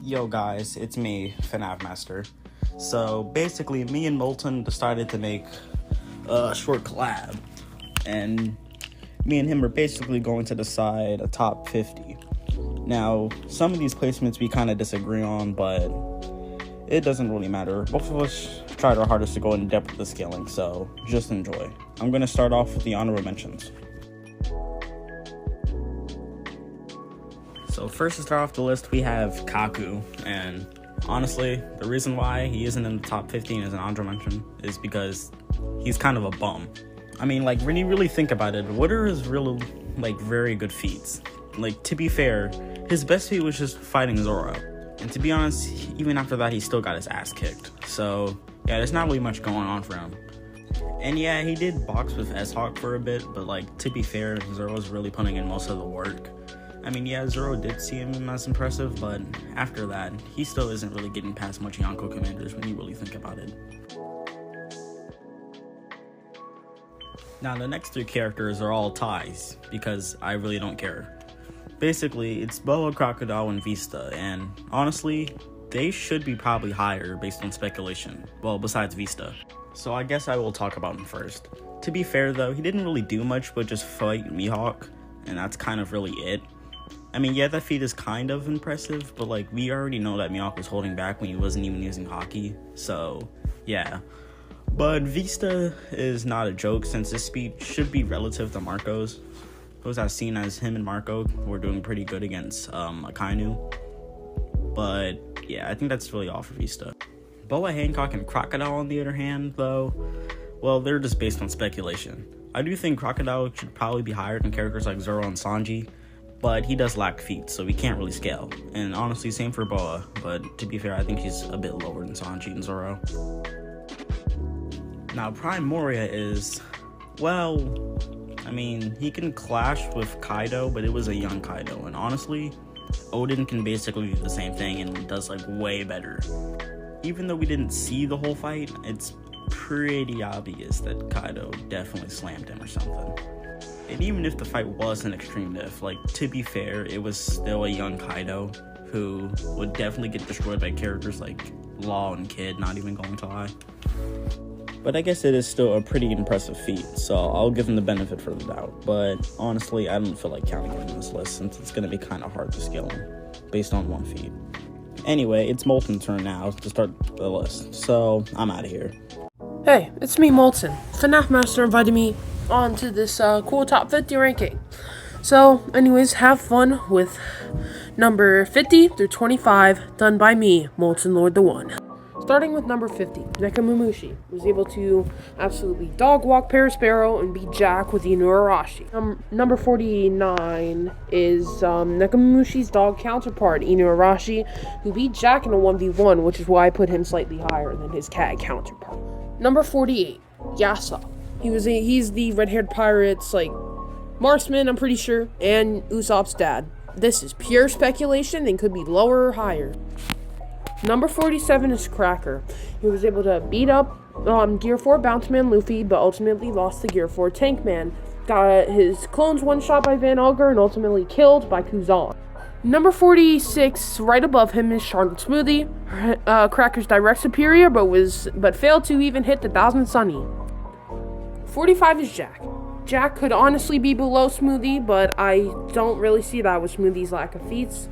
Yo guys, it's me, FNAF Master. So basically, me and Molten decided to make a short collab, and me and him are basically going to decide a top 50. Now, some of these placements we kind of disagree on, but it doesn't really matter. Both of us tried our hardest to go in depth with the scaling, so just enjoy. I'm going to start off with the honorable mentions. So first to start off the list, we have Kaku, and honestly, the reason why he isn't in the top 15 as an honorable mention is because he's kind of a bum. I mean, like, when you really think about it, what are his real, very good feats? Like, to be fair, his best feat was just fighting Zoro. And to be honest, even after that, he still got his ass kicked. So, yeah, there's not really much going on for him. And yeah, he did box with S-Hawk for a bit, but, to be fair, Zoro's really putting in most of the work. I mean, yeah, Zoro did see him as impressive, but after that, he still isn't really getting past much Yonko commanders when you really think about it. Now, the next three characters are all ties, because I really don't care. Basically, it's Boa, Crocodile, and Vista, and honestly, they should be probably higher based on speculation. Well, besides Vista. So I guess I will talk about him first. To be fair though, he didn't really do much but just fight Mihawk, and that's kind of really it. I mean, yeah, that feat is kind of impressive, but we already know that Mihawk was holding back when he wasn't even using Haki, so yeah. But Vista is not a joke since his speed should be relative to Marco's. It was as seen as him and Marco were doing pretty good against Akainu. But yeah, I think that's really all for Vista. Boa, Hancock, and Crocodile on the other hand, though, well, they're just based on speculation. I do think Crocodile should probably be higher than characters like Zoro and Sanji, but he does lack feet, so he can't really scale. And honestly, same for Boa, but to be fair, I think he's a bit lower than Sanji and Zoro. Now, Prime Moria is, well, I mean, he can clash with Kaido, but it was a young Kaido, and honestly, Odin can basically do the same thing and does, way better. Even though we didn't see the whole fight, it's pretty obvious that Kaido definitely slammed him or something. And even if the fight was an extreme diff, to be fair, it was still a young Kaido who would definitely get destroyed by characters like Law and Kid, not even going to lie. But I guess it is still a pretty impressive feat, so I'll give him the benefit for the doubt. But honestly, I don't feel like counting him in this list since it's going to be kind of hard to scale him based on one feat. Anyway, it's Molten's turn now to start the list, so I'm out of here. Hey, it's me, Molten. FNAF Master invited me onto this cool top 50 ranking. So, anyways, have fun with number 50 through 25, done by me, Molten Lord the One. Starting with number 50, Nekomamushi was able to absolutely dog walk Perospero and beat Jack with Inuarashi. Number 49 is Nekomamushi's dog counterpart, Inuarashi, who beat Jack in a 1v1, which is why I put him slightly higher than his cat counterpart. Number 48, Yasop. He's the red-haired pirate's, marksman, I'm pretty sure, and Usopp's dad. This is pure speculation and could be lower or higher. Number 47 is Cracker. He was able to beat up Gear 4 Bountyman Luffy, but ultimately lost to Gear 4 Tankman. Got his clones one-shot by Van Augur and ultimately killed by Kuzan. Number 46, right above him, is Charlotte Smoothie. Cracker's direct superior, but failed to even hit the 1000 Sunny. 45 is Jack. Jack could honestly be below Smoothie, but I don't really see that with Smoothie's lack of feats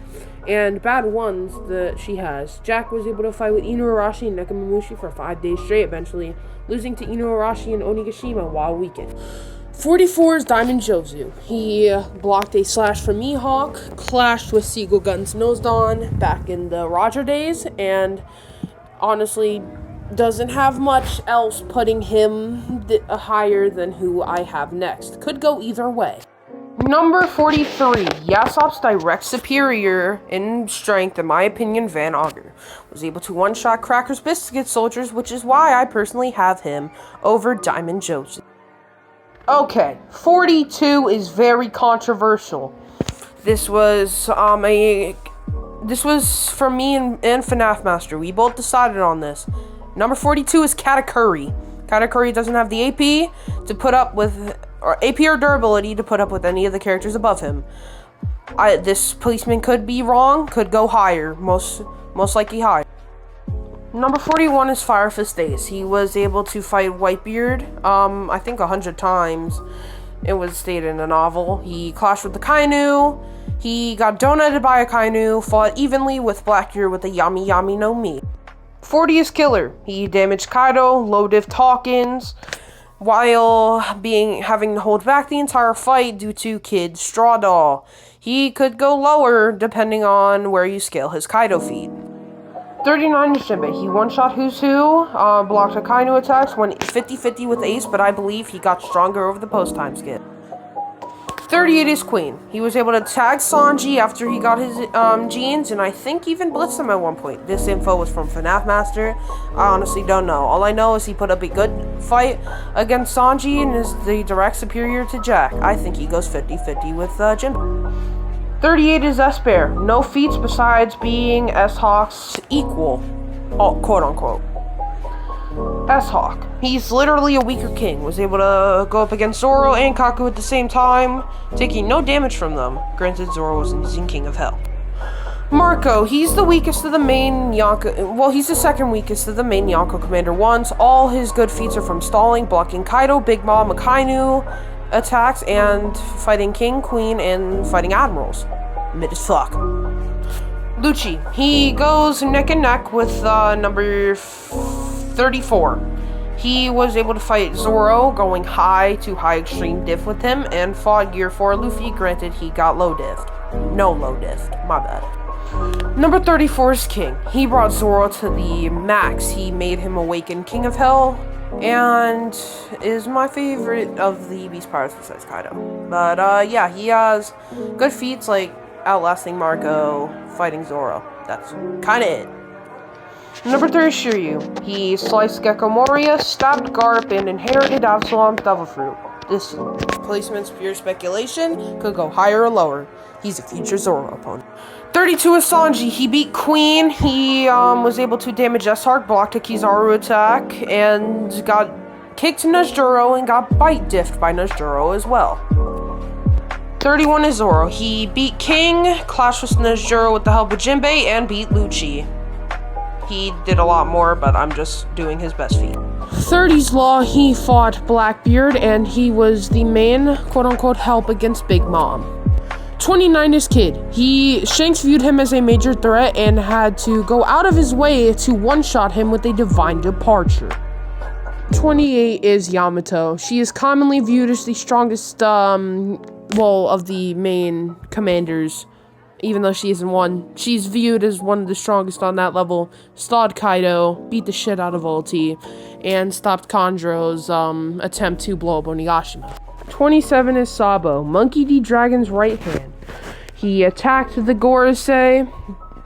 and bad ones that she has. Jack was able to fight with Inuarashi and Nekomamushi for 5 days straight, eventually losing to Inuarashi and Onigashima while weakened. 44 is Diamond Jozu. He blocked a slash from Mihawk, clashed with Seagull Gun's Nosedon back in the Roger days, and honestly doesn't have much else putting him higher than who I have next. Could go either way. Number 43, Yasop's direct superior in strength, in my opinion, Van Augur, was able to one-shot Cracker's Biscuit Soldiers, which is why I personally have him over Diamond Jozu. Okay, 42 is very controversial. This was from me and FNAF Master. We both decided on this. Number 42 is Katakuri. Katakuri doesn't have the AP to put up with, or AP or durability to put up with any of the characters above him. This policeman could be wrong, could go higher, most likely higher. Number 41 is Fire Fist Ace. He was able to fight Whitebeard, I think 100 times. It was stated in the novel. He clashed with the Kainu. He got donated by a Kainu, fought evenly with Blackbeard with a Yami Yami no Mi. 40 is Killer. He damaged Kaido, low-diff Hawkins, while having to hold back the entire fight due to Kid Straw Doll. He could go lower depending on where you scale his Kaido feat. 39 is Jinbei. He one-shot Who's Who, blocked a Kainu attacks, went 50-50 with Ace, but I believe he got stronger over the post-time skip. 38 is Queen. He was able to tag Sanji after he got his jeans, and I think even blitzed him at one point. This info was from FNAF Master. I honestly don't know. All I know is he put up a good fight against Sanji and is the direct superior to Jack. I think he goes 50-50 with Jinbei. 38 is S-Bear. No feats besides being S-Hawk's equal, quote-unquote. S-Hawk. He's literally a weaker king. Was able to go up against Zoro and Kaku at the same time, taking no damage from them. Granted, Zoro was in King of Hell. Marco. He's the weakest of the main Yonko. Well, he's the second weakest of the main Yonko Commander ones. All his good feats are from stalling, blocking Kaido, Big Mom, Akainu attacks, and fighting King, Queen, and fighting Admirals. Mid as fuck. Lucci. He goes neck and neck with number 34. He was able to fight Zoro, going high to high extreme diff with him, and fought Gear 4 Luffy. Granted, he got low diffed. No low diffed. My bad. Number 34 is King. He brought Zoro to the max. He made him awaken King of Hell, and is my favorite of the Beast Pirates besides Kaido. But yeah, he has good feats like outlasting Marco, fighting Zoro. That's kind of it. Number 3 is Shiryu. He sliced Gecko Moria, stabbed Garp, and inherited Absalom's Devil Fruit. This placement's pure speculation, could go higher or lower. He's a future Zoro opponent. 32 is Sanji. He beat Queen. He was able to damage S-Hark, blocked a Kizaru attack, and got kicked to Nejuro and got bite diffed by Nejuro as well. 31 is Zoro. He beat King, clashed with Nejuro with the help of Jinbei, and beat Lucci. He did a lot more, but I'm just doing his best feat. 30's Law. He fought Blackbeard, and he was the main quote-unquote help against Big Mom. 29 is Kid. Shanks viewed him as a major threat and had to go out of his way to one-shot him with a divine departure. 28 is Yamato. She is commonly viewed as the strongest, of the main commanders. Even though she isn't one, she's viewed as one of the strongest on that level. Stalled Kaido, beat the shit out of Ulti, and stopped Kanjo's attempt to blow up Onigashima. 27 is Sabo, Monkey D. Dragon's right hand. He attacked the Gorosei.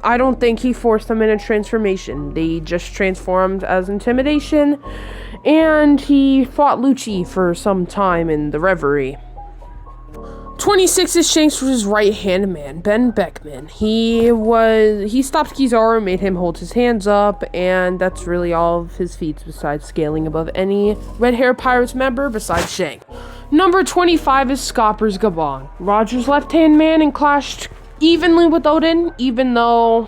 I don't think he forced them in a transformation. They just transformed as intimidation, and he fought Lucci for some time in the Reverie. 26 is Shanks' right-hand man, Ben Beckman. He stopped Kizaru, made him hold his hands up, and that's really all of his feats besides scaling above any Red Hair Pirates member besides Shank. Number 25 is Scopper's Gabon. Roger's left-hand man and clashed evenly with Odin, even though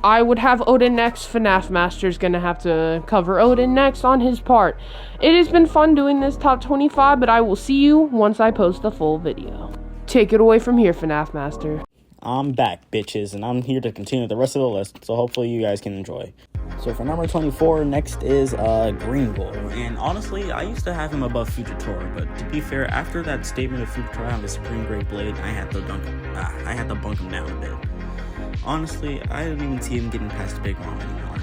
I would have Odin next. FNAF Master's gonna have to cover Odin next on his part. It has been fun doing this top 25, but I will see you once I post the full video. Take it away from here, FNAF Master. I'm back, bitches, and I'm here to continue the rest of the list, so hopefully you guys can enjoy. So for number 24, next is Green Bull, and honestly, I used to have him above Fujitora, but to be fair, after that statement of Fujitora on the Supreme Great Blade, I had to bunk him down a bit. Honestly, I didn't even see him getting past Big Mom anymore.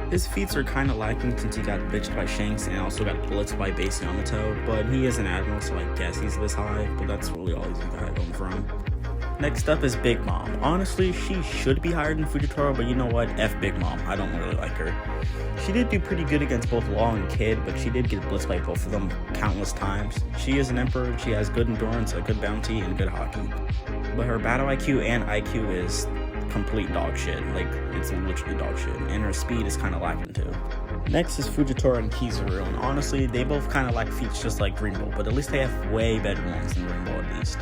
His feats are kind of lacking since he got bitched by Shanks and also got blitzed by Base Yamato, but he is an admiral, so I guess he's this high, but that's really all he's got going for him. Next up is Big Mom. Honestly, she should be higher than Fujitora, but you know what? F Big Mom. I don't really like her. She did do pretty good against both Law and Kid, but she did get blitzed by both of them countless times. She is an emperor, she has good endurance, a good bounty, and good hockey. But her battle IQ and IQ is complete dog shit. Like, it's literally dog shit. And her speed is kind of lacking too. Next is Fujitora and Kizaru, and honestly, they both kind of lack feats just like Green Bull, but at least they have way better ones than Green Bull at least.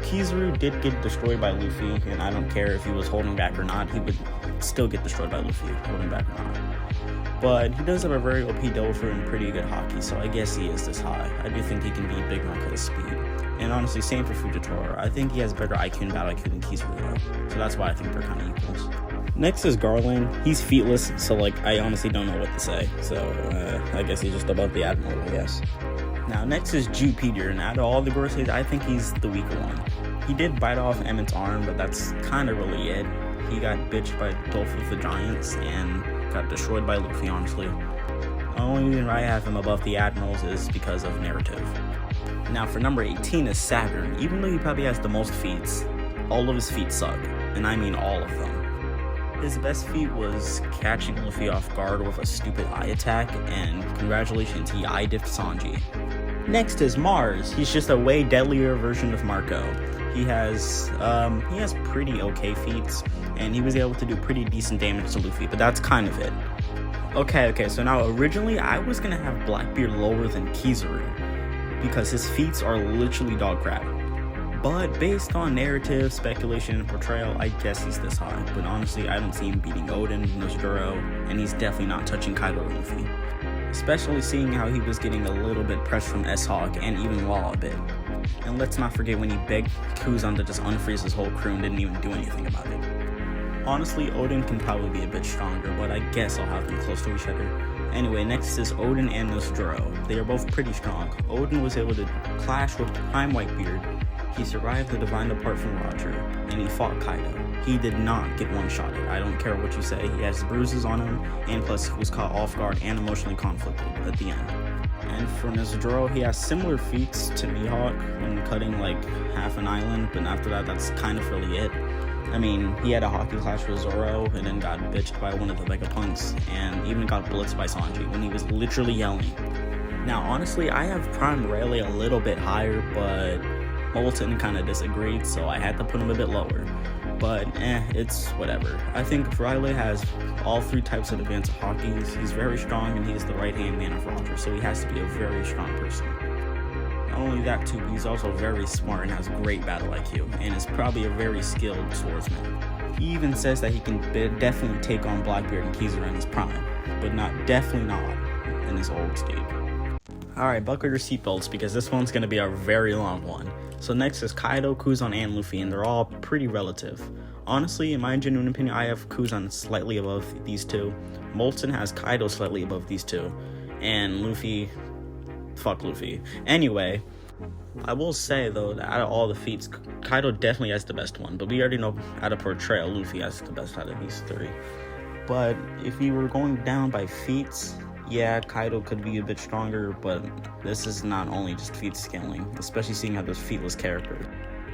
Kizaru did get destroyed by Luffy, and I don't care if he was holding back or not, he would still get destroyed by Luffy, holding back or not. But he does have a very OP double fruit and pretty good hockey, so I guess he is this high. I do think he can beat Big Mom because of speed. And honestly, same for Fujitora. I think he has better IQ and battle IQ than Kizaru though, so that's why I think they're kind of equals. Next is Garland. He's feetless, so like I honestly don't know what to say. So I guess he's just above the Admiral, I guess. Now next is Jupiter, and out of all the Goroseis, I think he's the weaker one. He did bite off Emmett's arm, but that's kind of really it. He got bitched by Dolph the Giants and got destroyed by Luffy, honestly. The only reason I have him above the Admirals is because of narrative. Now for number 18 is Saturn. Even though he probably has the most feats, all of his feats suck, and I mean all of them. His best feat was catching Luffy off guard with a stupid eye attack, and congratulations, he eye-diffed Sanji. Next is Mars. He's just a way deadlier version of Marco. He has pretty okay feats, and he was able to do pretty decent damage to Luffy, but that's kind of it. Okay, so now originally I was gonna have Blackbeard lower than Kizaru, because his feats are literally dog crap. But based on narrative, speculation, and portrayal, I guess he's this high. But honestly, I don't see him beating Oden, Nosguro, and he's definitely not touching Kaido or Luffy. Especially seeing how he was getting a little bit pressed from S-Hawk and even Law a bit. And let's not forget when he begged Kuzan to just unfreeze his whole crew and didn't even do anything about it. Honestly, Oden can probably be a bit stronger, but I guess I'll have them close to each other. Anyway, next is Oden and Nosguro. They are both pretty strong. Oden was able to clash with Prime Whitebeard. He survived the Divine Depart from Roger, and he fought Kaido. He did not get one-shotted. I don't care what you say. He has bruises on him, and plus he was caught off guard and emotionally conflicted at the end. And for Nosguro, he has similar feats to Mihawk when cutting like half an island, but after that, that's kind of really it. I mean, he had a hockey clash with Zoro, and then got bitched by one of the Vegapunks, and even got blitzed by Sanji when he was literally yelling. Now, honestly, I have Prime Rayleigh a little bit higher, but Molten kind of disagreed, so I had to put him a bit lower. But it's whatever. I think Rayleigh has all three types of advanced hockey. He's very strong, and he's the right-hand man of Roger, so he has to be a very strong person. Not only that too, but he's also very smart and has great battle IQ, and is probably a very skilled swordsman. He even says that he can definitely take on Blackbeard and Kizaru in his prime, but definitely not in his old state. Alright, buckle your seatbelts because this one's going to be a very long one. So next is Kaido, Kuzan, and Luffy, and they're all pretty relative. Honestly, in my genuine opinion, I have Kuzan slightly above these two. Molten has Kaido slightly above these two. And Luffy, fuck Luffy. Anyway, I will say though that out of all the feats, Kaido definitely has the best one. But we already know out of portrayal, Luffy has the best out of these three. But if you were going down by feats, yeah, Kaido could be a bit stronger, but this is not only just feat scaling, especially seeing how there's featless characters.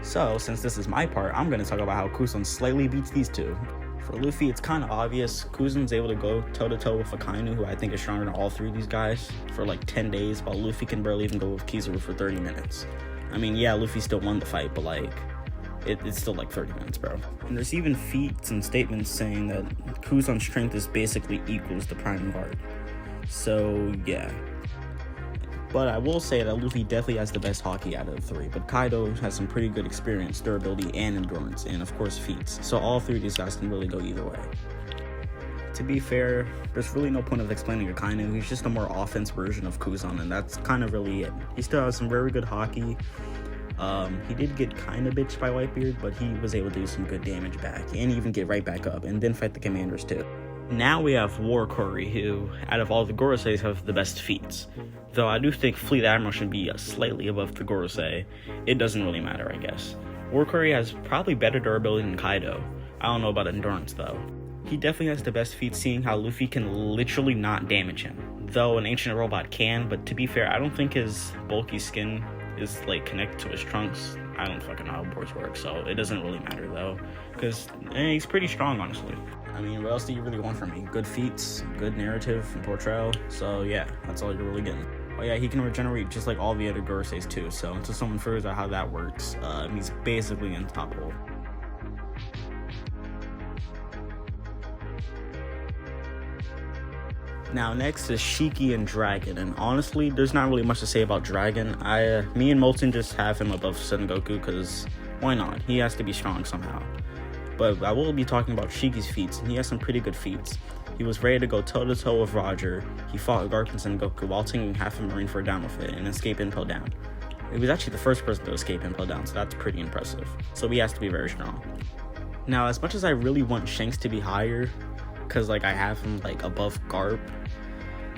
So, since this is my part, I'm going to talk about how Kuzan slightly beats these two. For Luffy, it's kind of obvious. Kuzan's able to go toe-to-toe with Akainu, who I think is stronger than all three of these guys, for like 10 days, while Luffy can barely even go with Kizaru for 30 minutes. I mean, yeah, Luffy still won the fight, but like, it's still like 30 minutes, bro. And there's even feats and statements saying that Kuzan's strength is basically equals to Prime Guard. So, yeah. But I will say that Luffy definitely has the best hockey out of the three, but Kaido has some pretty good experience, durability, and endurance, and of course feats. So all three of these guys can really go either way. To be fair, there's really no point of explaining Akainu. He's just a more offense version of Kuzan, and that's kind of really it. He still has some very good hockey. He did get kind of bitched by Whitebeard, but he was able to do some good damage back, and even get right back up, and then fight the commanders too. Now we have War Curry, who, out of all the Goroseis, have the best feats. Though I do think Fleet Admiral should be slightly above the Gorosei. It doesn't really matter, I guess. War Curry has probably better durability than Kaido. I don't know about endurance, though. He definitely has the best feats, seeing how Luffy can literally not damage him. Though an ancient robot can, but to be fair, I don't think his bulky skin is, like, connected to his trunks. I don't fucking know how boards work, so it doesn't really matter, though. Because he's pretty strong, honestly. I mean, what else do you really want from me? Good feats, good narrative, and portrayal. So yeah, that's all you're really getting. Oh yeah, he can regenerate just like all the other Goroseis too. So until someone figures out how that works, he's basically untouchable. Now next is Shiki and Dragon, and honestly, there's not really much to say about Dragon. Me and Molten just have him above Sengoku because Why not? He has to be strong somehow. But I will be talking about Shiki's feats, and he has some pretty good feats. He was ready to go toe-to-toe with Roger. He fought Garp and Sengoku while taking half a marine for a down with it and escape Impel Down. He was actually the first person to escape Impel Down, so that's pretty impressive. So he has to be very strong. Now, as much as I really want Shanks to be higher, because I have him above Garp,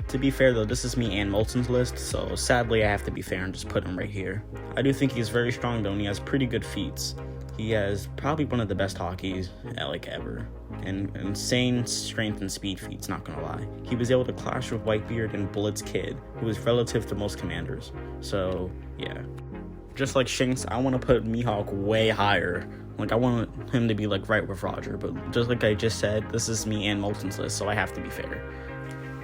to be fair though, this is me and Molten's list, so sadly I have to be fair and just put him right here. I do think he's very strong though, and he has pretty good feats. He has probably one of the best hockeys ever, and insane strength and speed feats, not gonna lie. He was able to clash with Whitebeard and Blitz Kid, who is relative to most commanders, so yeah. Just like Shanks, I want to put Mihawk way higher. I want him to be right with Roger, but just like I just said, this is me and Molten's list, so I have to be fair.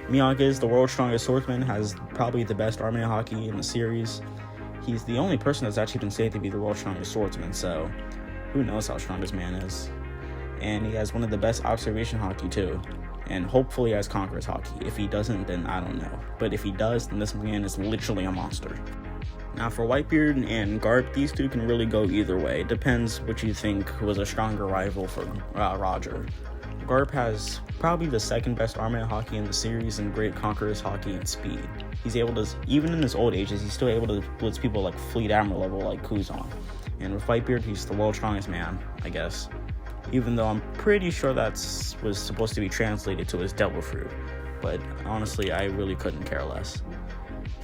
Mihawk is the world's strongest swordsman, has probably the best army of hockey in the series. He's the only person that's actually been said to be the world's strongest swordsman, so who knows how strong this man is. And he has one of the best observation hockey too, and hopefully has Conqueror's hockey. If he doesn't, then I don't know, but if he does, then this man is literally a monster. Now for Whitebeard and Garp, these two can really go either way. It depends what you think was a stronger rival for Roger. Garp has probably the second best army of hockey in the series and great Conqueror's hockey and speed. He's able to, even in his old ages, he's still able to blitz people like Fleet Admiral level like Kuzan. And with Whitebeard, he's the world's strongest man, I guess. Even though I'm pretty sure was supposed to be translated to his Devil Fruit. But honestly, I really couldn't care less.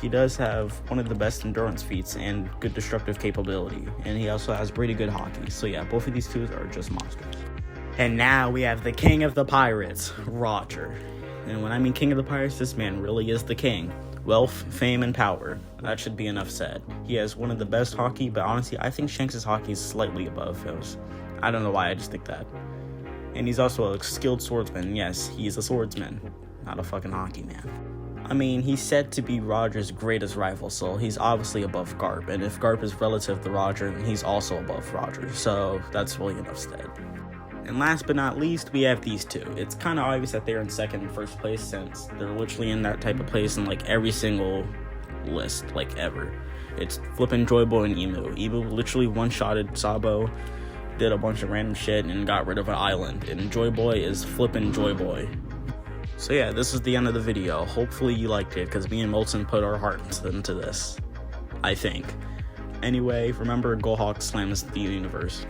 He does have one of the best endurance feats and good destructive capability. And he also has pretty good hockey. So yeah, both of these two are just monsters. And now we have the king of the pirates, Roger. And when I mean king of the pirates, this man really is the king. Wealth, fame, and power. That should be enough said. He has one of the best hockey, but honestly, I think Shanks' hockey is slightly above his. I don't know why, I just think that. And he's also a skilled swordsman. Yes, he's a swordsman, not a fucking hockey man. I mean, he's said to be Roger's greatest rival, so he's obviously above Garp. And if Garp is relative to Roger, then he's also above Roger. So that's really enough said. And last but not least, we have these two. It's kind of obvious that they're in second and first place since they're literally in that type of place in every single list, ever. It's flippin' Joyboy and Emu. Emu literally one-shotted Sabo, did a bunch of random shit, and got rid of an island. And Joyboy is flippin' Joyboy. So yeah, this is the end of the video. Hopefully you liked it, because me and Molten put our heart into this. I think. Anyway, remember, Go Hawks slams the universe.